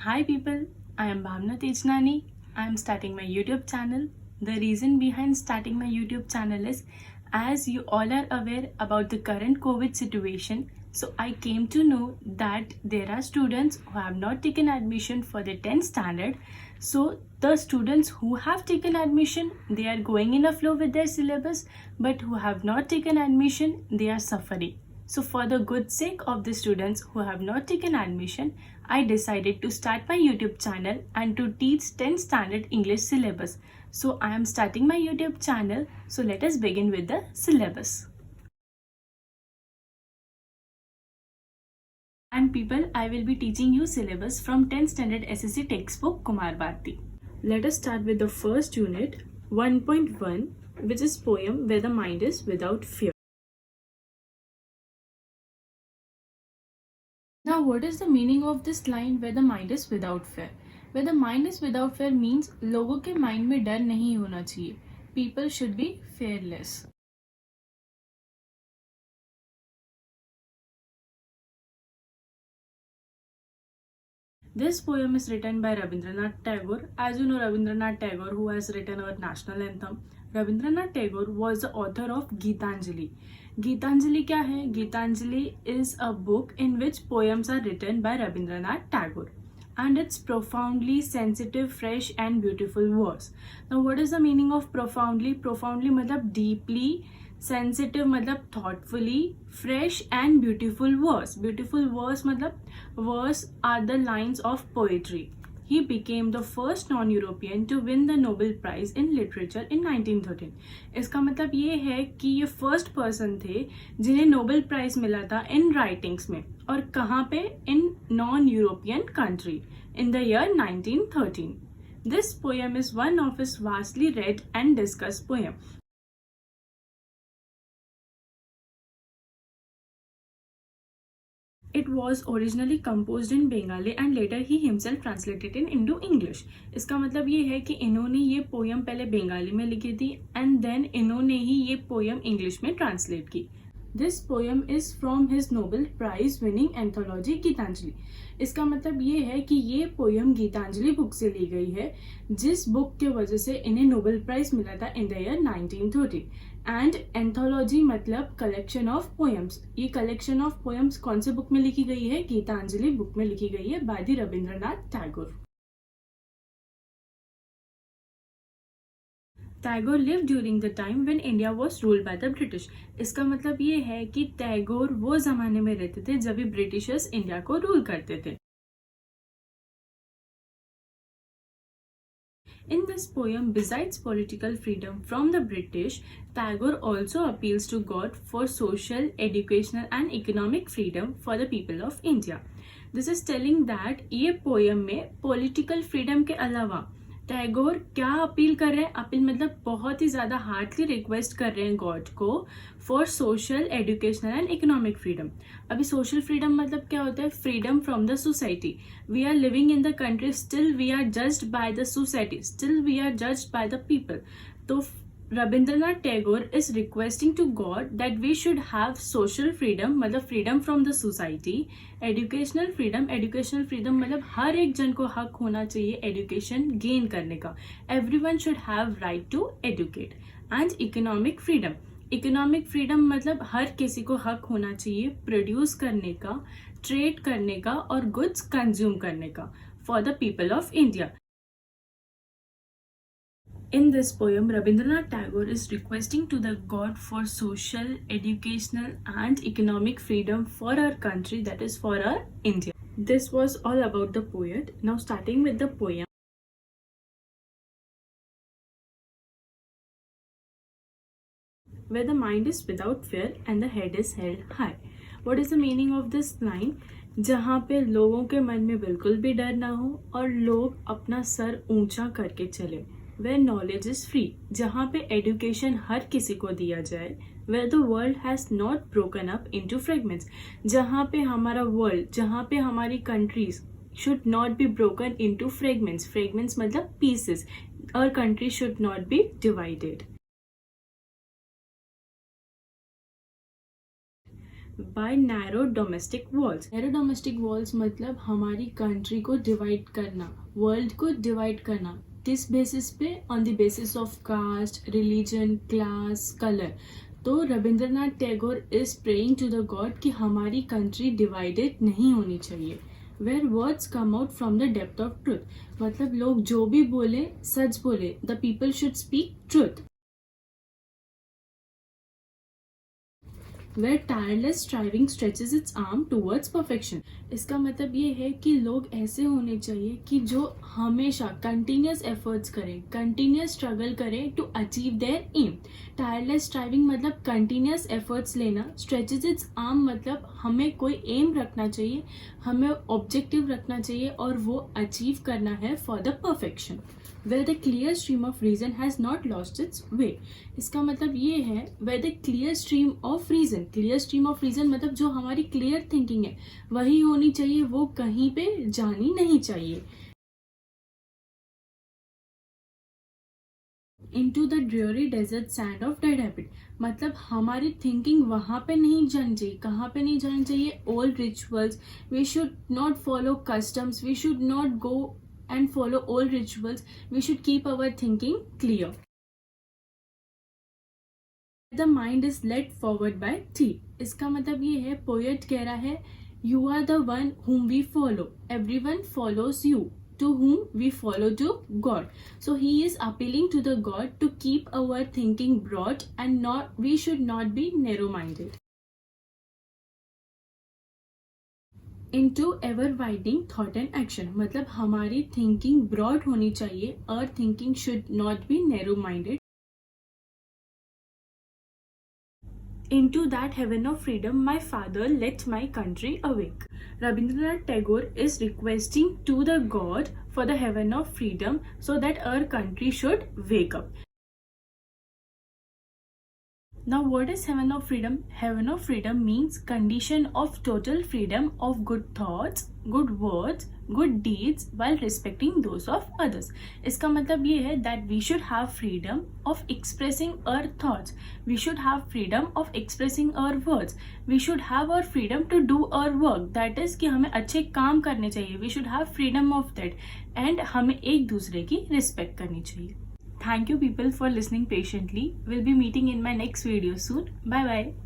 Hi people, I am Bhavna Tejnani. I am starting my YouTube channel. The reason behind starting my YouTube channel is as you all are aware about the current COVID situation, so I came to know that there are students who have not taken admission for the 10th standard. So the students who have taken admission, they are going in a flow with their syllabus, but who have not taken admission, they are suffering. So for the good sake of the students who have not taken admission, I decided to start my YouTube channel and to teach 10th standard English syllabus. So I am starting my YouTube channel. So let us begin with the syllabus. And people, I will be teaching you syllabus from 10th standard SSC textbook Kumar Bharti. Let us start with the first unit 1.1, which is poem Where the Mind is Without Fear. Now, what is the meaning of this line where the mind is without fear? Where the mind is without fear means लोगों के mind में डर नहीं होना चाहिए. People should be fearless. This poem is written by Rabindranath Tagore. As you know, Rabindranath Tagore, who has written our national anthem. Rabindranath Tagore was the author of Gitanjali. Gitanjali क्या है? Gitanjali is a book in which poems are written by Rabindranath Tagore. And it's profoundly sensitive, fresh and beautiful verse. Now what is the meaning of profoundly? Profoundly मतलब deeply, sensitive मतलब thoughtfully, fresh and beautiful verse. Beautiful verse मतलब verse are the lines of poetry. He became the first non-European to win the Nobel Prize in Literature in 1913. इसका मतलब ये है कि ये first person थे जिन्हें नोबेल प्राइज मिला था इन राइटिंग्स में, और कहाँ पे? In non European country in the year 1913. This poem is one of his vastly read and discussed poem. It was originally composed in Bengali and later he himself translated it into English. इसका मतलब ये है कि इन्होंने ये poem पहले बंगाली में लिखी थी एंड देन इन्होंने ही ये पोयम इंग्लिश में ट्रांसलेट की. This poem is from his Nobel Prize winning anthology Gitanjali. इसका मतलब ये है कि ये पोयम गीतांजलि बुक से ली गई है, जिस बुक के वजह से इन्हें नोबेल प्राइज मिला था in the year 1930. And anthology मतलब कलेक्शन ऑफ पोएम्स. ये कलेक्शन ऑफ पोएम्स कौन से बुक में लिखी गई है? गीतांजलि बुक में लिखी गई है by the Rabindranath Tagore. Tagore lived during the time when India was ruled by the British. इसका मतलब ये है कि टैगोर वो जमाने में रहते थे जब भी ब्रिटिशर्स इंडिया को रूल करते थे. In this poem, besides political freedom from the British, Tagore also appeals to God for social, educational and economic freedom for the people of India. This is telling that ये poem में political freedom के अलावा टैगोर क्या appeal कर रहे हैं? Appeal मतलब बहुत ही ज्यादा हार्डली रिक्वेस्ट कर रहे हैं गॉड को for social, educational and economic freedom. अभी सोशल फ्रीडम मतलब क्या होता है? Freedom from the society. We are living in the country, still we are judged by the society, still we are judged by the people. तो Rabindranath Tagore is requesting to God that we should have social freedom, मतलब freedom from the society, educational freedom मतलब हर एक जन को हक होना चाहिए education gain करने का. Everyone should have right to educate. And economic freedom मतलब हर किसी को हक होना चाहिए produce करने का, trade करने का और goods consume करने का for the people of India. In this poem, Rabindranath Tagore is requesting to the God for social, educational and economic freedom for our country, that is for our India. This was all about the poet. Now starting with the poem. Where the mind is without fear and the head is held high. What is the meaning of this line? जहाँ पे लोगों के मन में बिल्कुल भी डर ना हो और लोग अपना सर ऊंचा करके चले. Where knowledge is free, जहाँ पे education हर किसी को दिया जाए. Where the world has not broken up into fragments, जहाँ पे हमारा world, जहाँ पे हमारी countries should not be broken into fragments. Fragments मतलब pieces. Our country should not be divided. by narrow domestic walls. Narrow domestic walls मतलब हमारी country को डिवाइड करना, वर्ल्ड को डिवाइड करना, किस बेसिस पे? On the basis of caste, religion, class, colour. तो Rabindranath Tagore is praying to the God कि हमारी कंट्री डिवाइडेड नहीं होनी चाहिए. Where words come out from the depth of truth, मतलब लोग जो भी बोले सच बोले. The people should speak truth. Where tireless striving stretches its arm towards perfection. इसका मतलब ये है कि लोग ऐसे होने चाहिए कि जो हमेशा कंटिन्यूस एफर्ट्स करें, कंटिन्यूस स्ट्रगल करें to achieve their aim. Tireless striving मतलब कंटिन्यूस एफर्ट्स लेना. स्ट्रेचेज इट्स आर्म मतलब हमें कोई एम रखना चाहिए, हमें ऑब्जेक्टिव रखना चाहिए और वो अचीव करना है for the perfection. Where the clear stream of reason has not lost its way. इसका मतलब ये है where the clear stream of reason मतलब जो हमारी क्लियर थिंकिंग है वही होनी चाहिए, वो कहीं पे जानी नहीं चाहिए. Into the dreary desert sand of dead habit मतलब हमारी थिंकिंग वहाँ पे नहीं जानी चाहिए. कहाँ पे नहीं जानी चाहिए? Old rituals. We should not follow customs, we should not go and follow old rituals. We should keep our thinking clear. The mind is led forward by thee. इसका मतलब ये है, पोएट कह रहा है, you are the one whom we follow. Everyone follows you, to whom we follow to God. So he is appealing to the God to keep our thinking broad and we should not be narrow-minded. into ever widening thought and action मतलब हमारी thinking broad होनी चाहिए. और thinking should not be narrow minded. Into that heaven of freedom, my father, let my country awake. Rabindranath Tagore is requesting to the God for the heaven of freedom so that our country should wake up. Now, what is heaven of freedom? Heaven of freedom means condition of total freedom of good thoughts, good words, good deeds while respecting those of others. इसका मतलब ये है that we should have freedom of expressing our thoughts. We should have freedom of expressing our words. We should have our freedom to do our work. That is कि हमें अच्छे काम करने चाहिए. We should have freedom of that. And हमें एक दूसरे की respect करनी चाहिए. Thank you people for listening patiently. We'll be meeting in my next video soon. Bye bye.